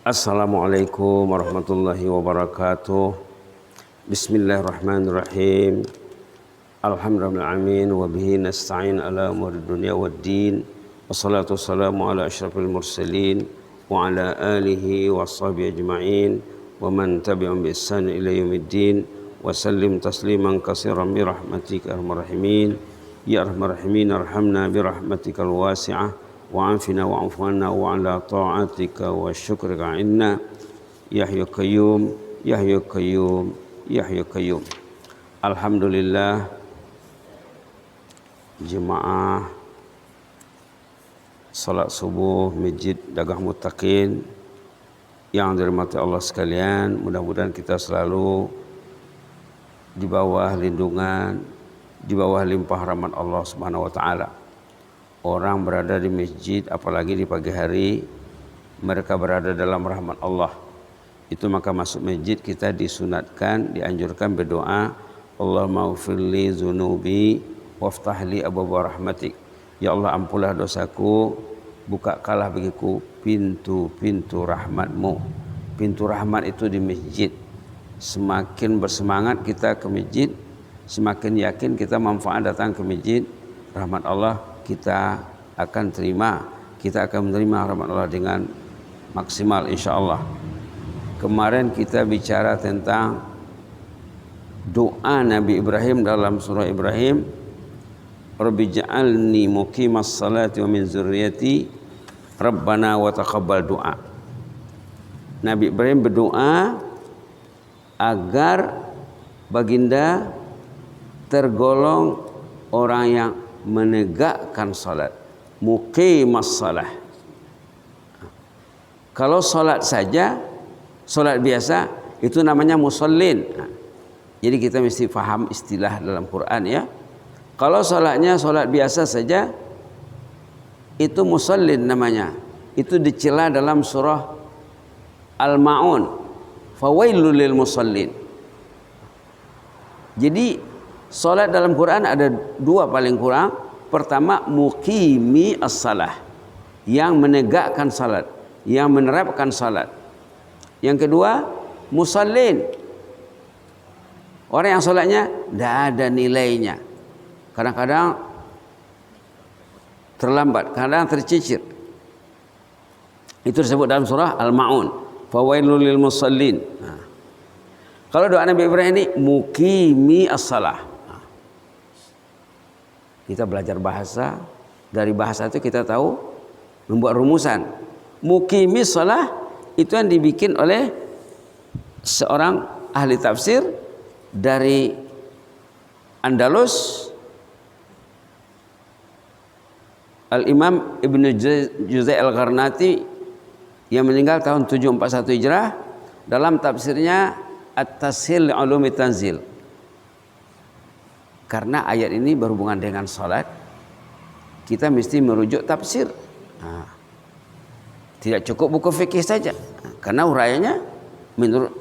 Assalamualaikum warahmatullahi wabarakatuh. Bismillahirrahmanirrahim. Alhamdulillahirrahmanirrahim. Wabihi nasta'in ala umuri dunia waddin. Wassalatu wassalamu ala ashrafil mursalin. Wa ala alihi wa sahbihi ajma'in. Wa man tabi'um bi ihsan ila yaumiddin. Wa sallim tasliman katsiran bi rahmatika arhamar rahimin. Ya arhamar rahimin arhamna bi rahmatikal wasi'ah. وعافنا واعف عنا وعلى طاعتك وشكرك عنا يا حي قيوم يا حي قيوم يا حي قيوم. Alhamdulillah, jemaah salat subuh Masjid Dagah Muttaqin yang dirahmati Allah sekalian, mudah-mudahan kita selalu di bawah lindungan, di bawah limpah rahmat Allah Subhanahu wa taala. Orang berada di masjid, apalagi di pagi hari, mereka berada dalam rahmat Allah. Itu maka masuk masjid kita disunatkan, dianjurkan berdoa, Allahumma ghfirli dzunubi waftahli abwaaba rahmatik. Ya Allah, ampunlah dosaku, bukakanlah bagiku pintu-pintu rahmatmu. Pintu rahmat itu di masjid. Semakin bersemangat kita ke masjid, semakin yakin kita manfaat datang ke masjid, rahmat Allah kita akan terima, kita akan menerima rahmat Allah dengan maksimal insyaallah. Kemarin kita bicara tentang doa Nabi Ibrahim dalam surah Ibrahim, Rabbi ja'alni muqimas salati wa min dzurriyyati Rabbana wa taqabbal du'a. Nabi Ibrahim berdoa agar baginda tergolong orang yang menegakkan salat, muqimas salah. Kalau salat saja, salat biasa, itu namanya musallin. Jadi kita mesti faham istilah dalam Quran ya. Kalau salatnya salat biasa saja, itu musallin namanya. Itu dicela dalam surah Al-Ma'un, fawailul lil musallin. Jadi salat dalam Quran ada dua paling kurang. Pertama, muqimi as-salah, yang menegakkan salat, yang menerapkan salat. Yang kedua, musallin, orang yang salatnya tidak ada nilainya. Kadang-kadang terlambat, kadang tercicir. Itu disebut dalam surah Al-Ma'un, fawailul lil musallin. Kalau doa Nabi Ibrahim ini muqimi as-salah. Kita belajar bahasa, dari bahasa itu kita tahu membuat rumusan. Muqimis shalah itu yang dibikin oleh seorang ahli tafsir dari Andalus, Al-Imam Ibn Juzai Al-Gharnati, yang meninggal tahun 741 Hijrah, dalam tafsirnya At-Tashil Ulumi Tanzil. Karena ayat ini berhubungan dengan salat, kita mesti merujuk tafsir. Tidak cukup buku fikih saja, karena uraiannya menurut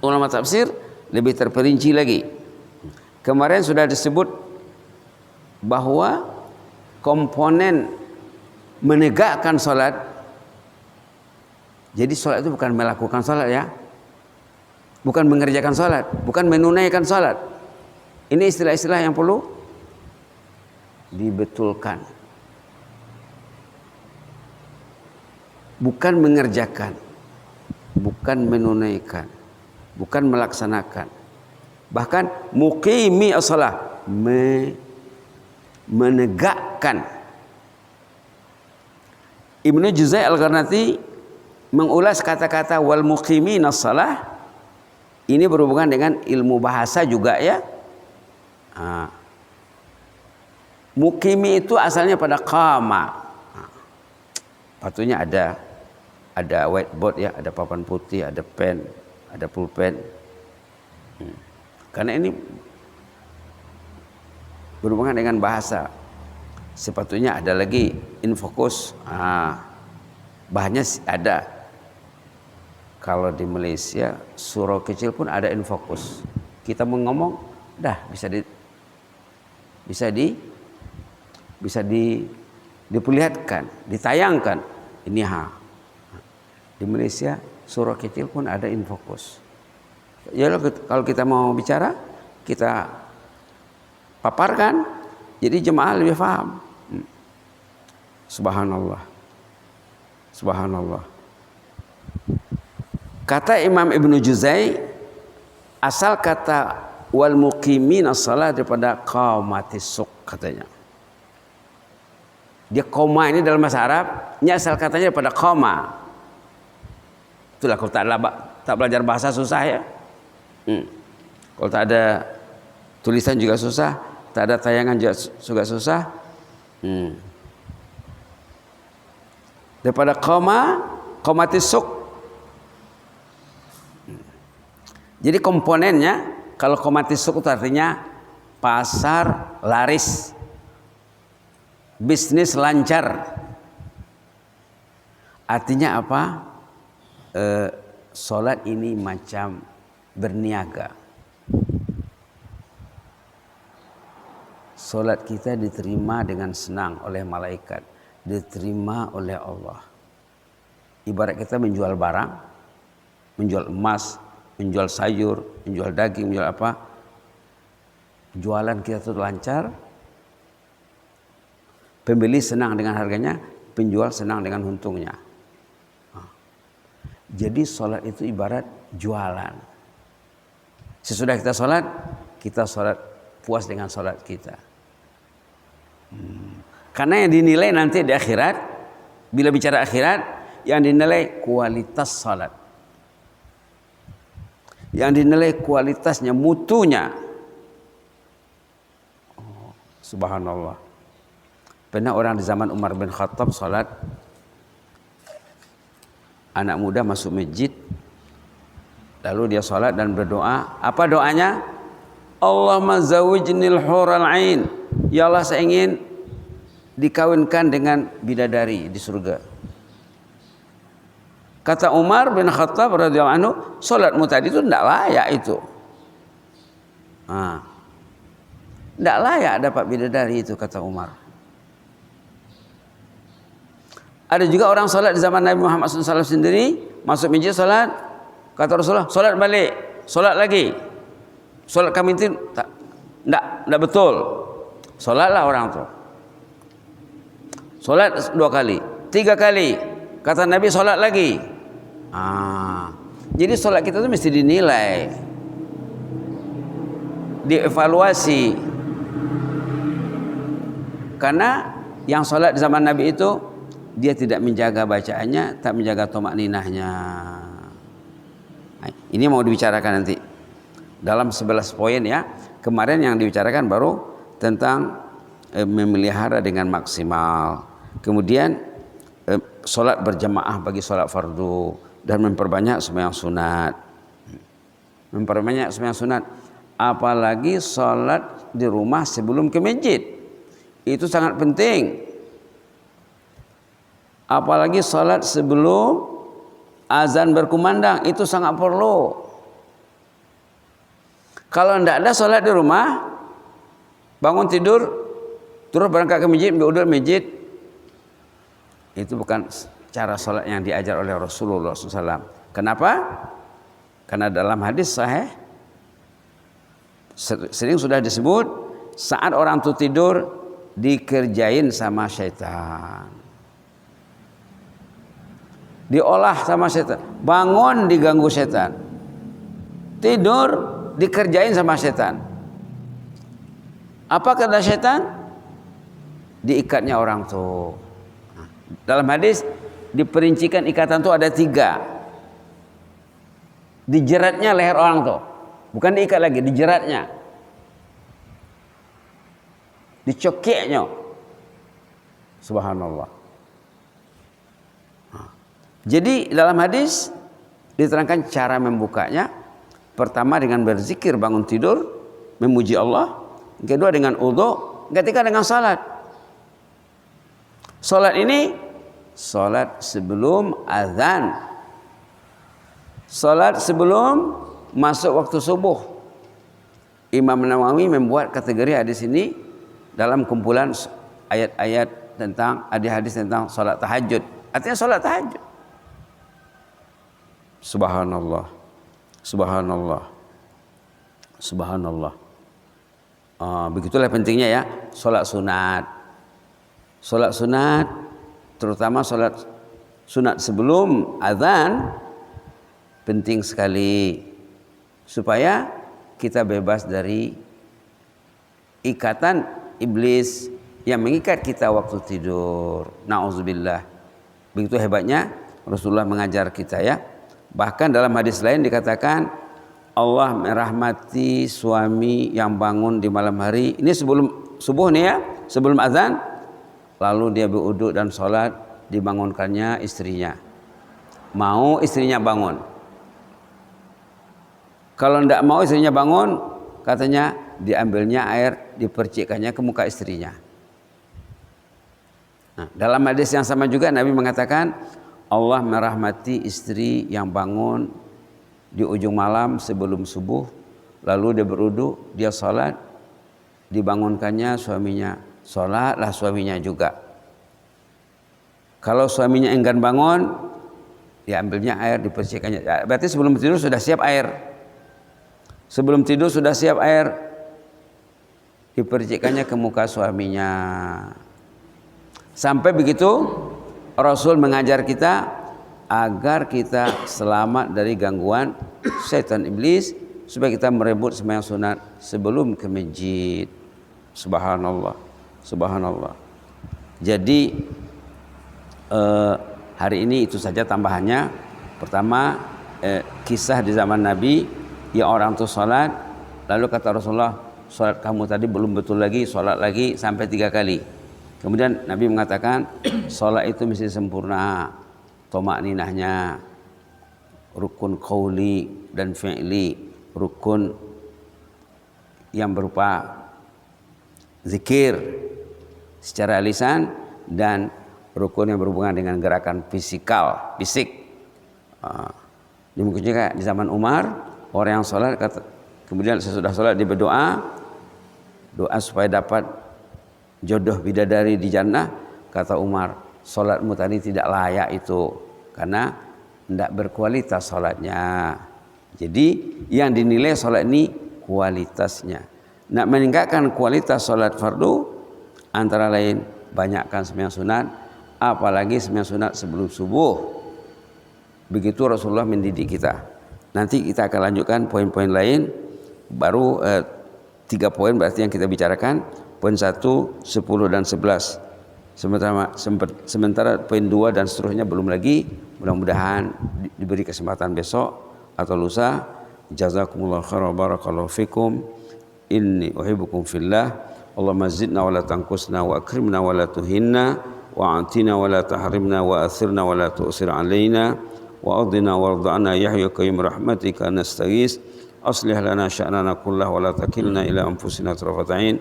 ulama tafsir lebih terperinci lagi. Kemarin sudah disebut bahwa komponen menegakkan salat. Jadi salat itu bukan melakukan salat ya, bukan mengerjakan salat, bukan menunaikan salat. Ini istilah-istilah yang perlu dibetulkan. Bukan mengerjakan, bukan menunaikan, bukan melaksanakan. Bahkan muqimi as-shalah, menegakkan. Ibnu Juzai Al-Gharnati mengulas kata-kata wal muqimin as-shalah. Ini berhubungan dengan ilmu bahasa juga ya. Muqimi itu asalnya pada qama. Patutnya ada whiteboard ya, ada papan putih, ada pen, ada pulpen. Karena ini berhubungan dengan bahasa. Sepatutnya ada lagi infokus. Bahannya ada. Kalau di Malaysia surau kecil pun ada infokus. Kita mau ngomong, dah bisa diperlihatkan, ditayangkan. Ini Di Malaysia surau kecil pun ada Infocus. Ya kalau kita mau bicara, kita paparkan, jadi jemaah lebih paham. Subhanallah. Subhanallah. Kata Imam Ibnu Juzai, asal kata wal muqimin as-salat daripada qaumatis suq katanya. Dia koma ini dalam bahasa Arab, ini asal katanya daripada koma. Itulah kalau tak belajar bahasa susah ya. Kalau tak ada tulisan juga susah, tak ada tayangan juga susah. Daripada qaumatis suq. Jadi komponennya, kalau qaumatis suq itu artinya pasar laris, bisnis lancar. Artinya apa? Salat ini macam berniaga. Salat kita diterima dengan senang oleh malaikat, diterima oleh Allah. Ibarat kita menjual barang, menjual emas, menjual sayur, menjual daging, menjual apa. Jualan kita itu lancar. Pembeli senang dengan harganya, penjual senang dengan untungnya. Jadi salat itu ibarat jualan. Sesudah kita salat puas dengan salat kita. Karena yang dinilai nanti di akhirat, bila bicara akhirat, yang dinilai kualitas salat. Yang dinilai kualitasnya, mutunya. Subhanallah. Pernah orang di zaman Umar bin Khattab salat, anak muda masuk masjid, lalu dia salat dan berdoa. Apa doanya? Allahumma zawijnil hural ain. Ya Allah, saya ingin dikawinkan dengan bidadari di surga. Kata Umar bin Khattab radhiyallahu anhu, salatmu tadi itu tidak layak itu. Tidak layak dapat bidadari itu, kata Umar. Ada juga orang salat di zaman Nabi Muhammad SAW sendiri, masuk masjid salat, kata Rasulullah, salat balik, salat lagi. Salat kami itu tidak betul. Salatlah orang itu. Salat 2 kali, 3 kali, kata Nabi salat lagi. Jadi salat kita itu mesti dinilai, dievaluasi. Karena yang salat di zaman Nabi itu, dia tidak menjaga bacaannya, tak menjaga tomakninahnya. Ini mau dibicarakan nanti dalam 11 poin ya. Kemarin yang dibicarakan baru tentang memelihara dengan maksimal. Kemudian solat berjamaah bagi solat fardu dan memperbanyak sembahyang sunat. Memperbanyak sembahyang sunat. Apalagi solat di rumah sebelum ke masjid. Itu sangat penting. Apalagi salat sebelum azan berkumandang, itu sangat perlu. Kalau tidak ada salat di rumah, bangun tidur, terus berangkat ke masjid, berwudu di masjid, itu bukan cara salat yang diajar oleh Rasulullah SAW. Kenapa? Karena dalam hadis sahih sering sudah disebut, saat orang itu tidur dikerjain sama syaitan. Diolah sama setan, bangun diganggu setan, tidur dikerjain sama setan. Apa kata setan? Diikatnya orang tuh. Dalam hadis diperincikan ikatan tuh ada 3. Dijeratnya leher orang tuh, bukan diikat lagi, dijeratnya, dicokeknya. Subhanallah. Jadi dalam hadis diterangkan cara membukanya. Pertama dengan berzikir bangun tidur, memuji Allah. Kedua dengan wudu, ketiga dengan salat. Salat ini salat sebelum azan. Salat sebelum masuk waktu subuh. Imam Nawawi membuat kategori hadis ini dalam kumpulan ayat-ayat tentang hadis tentang salat tahajud. Artinya salat tahajud. Subhanallah, subhanallah, subhanallah. Begitulah pentingnya ya sholat sunat. Sholat sunat, terutama sholat sunat sebelum azan, penting sekali supaya kita bebas dari ikatan iblis yang mengikat kita waktu tidur. Na'udzubillah. Begitu hebatnya Rasulullah mengajar kita ya. Bahkan dalam hadis lain dikatakan Allah merahmati suami yang bangun di malam hari. Ini sebelum subuh nih ya, sebelum azan. Lalu dia berwudu dan sholat, dibangunkannya istrinya. Mau istrinya bangun. Kalau tidak mau istrinya bangun, katanya diambilnya air, dipercikkannya ke muka istrinya. Nah, dalam hadis yang sama juga Nabi mengatakan Allah merahmati istri yang bangun di ujung malam sebelum subuh, lalu dia berwudu, dia sholat, dibangunkannya suaminya, sholatlah suaminya juga. Kalau suaminya enggan bangun, diambilnya air, dipercikkannya. Berarti sebelum tidur sudah siap air. Sebelum tidur sudah siap air, dipercikkannya ke muka suaminya. Sampai begitu Rasul mengajar kita agar kita selamat dari gangguan setan iblis, supaya kita merebut sembahyang sunat sebelum ke masjid. Subhanallah, subhanallah. Jadi hari ini itu saja tambahannya. Pertama, kisah di zaman Nabi, ya orang itu sholat, lalu kata Rasulullah, sholat kamu tadi belum betul lagi, sholat lagi sampai 3 kali. Kemudian Nabi mengatakan sholat itu mesti sempurna, tomakninahnya, rukun qauli dan fi'li, rukun yang berupa zikir secara lisan, dan rukun yang berhubungan dengan gerakan fisik. Demikian juga di zaman Umar, orang yang sholat, kemudian sesudah sholat dia berdoa, doa supaya dapat jodoh bidadari di jannah. Kata Umar, sholatmu tadi tidak layak itu, karena tidak berkualitas sholatnya. Jadi yang dinilai sholat ini kualitasnya. Nak meningkatkan kualitas sholat fardu, antara lain banyakkan sembahyang sunat, apalagi sembahyang sunat sebelum subuh. Begitu Rasulullah mendidik kita. Nanti kita akan lanjutkan poin-poin lain. Baru 3 poin berarti yang kita bicarakan. Poin 1, 10 dan 11. Sementara poin 2 dan seterusnya belum lagi. Mudah-mudahan diberi kesempatan besok atau lusa. Jazakumullah khairan, barakallahu fikum. Inni uhibbukum fillah. Allahumma zidna wa la tanqusna wa akrimna wa la tuhinna wa atina wa la tahrimna wa athirna wa la tu'sir alaina wa adina warḍa'na ya hayyu qayyum rahmatika nastaghis. Aslih lana sya'nana kullahu wa la takilna ila anfusina tarfata 'ain.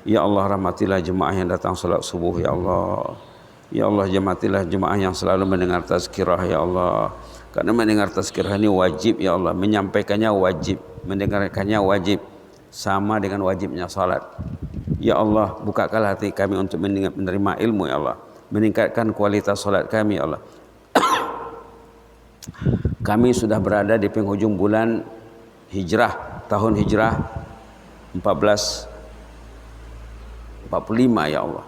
Ya Allah, rahmatilah jemaah yang datang salat subuh ya Allah. Ya Allah, rahmatilah jemaah yang selalu mendengar tazkirah ya Allah. Karena mendengar tazkirah ini wajib ya Allah, menyampaikannya wajib, mendengarkannya wajib, sama dengan wajibnya salat. Ya Allah, bukakanlah hati kami untuk menerima ilmu ya Allah, meningkatkan kualitas salat kami ya Allah. Kami sudah berada di penghujung bulan hijrah, tahun hijrah 1445 ya Allah.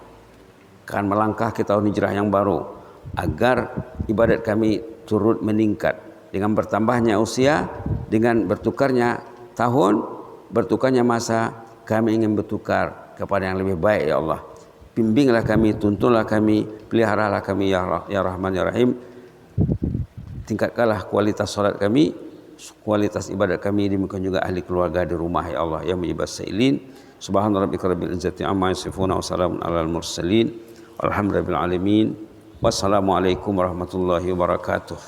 Akan melangkah ke tahun hijrah yang baru, agar ibadat kami turut meningkat dengan bertambahnya usia, dengan bertukarnya tahun, bertukarnya masa. Kami ingin bertukar kepada yang lebih baik ya Allah. Bimbinglah kami, tuntunlah kami, peliharalah kami ya Rahman ya Rahim. Tingkatkanlah kualitas salat kami, kualitas ibadat kami, demikian juga ahli keluarga di rumah ya Allah ya mujibas sa'ilin. Subhana rabbika rabbil izzati amma yasifun wa salamun alal mursalin. Alhamdulillahil alamin. Wassalamualaikum warahmatullahi wabarakatuh.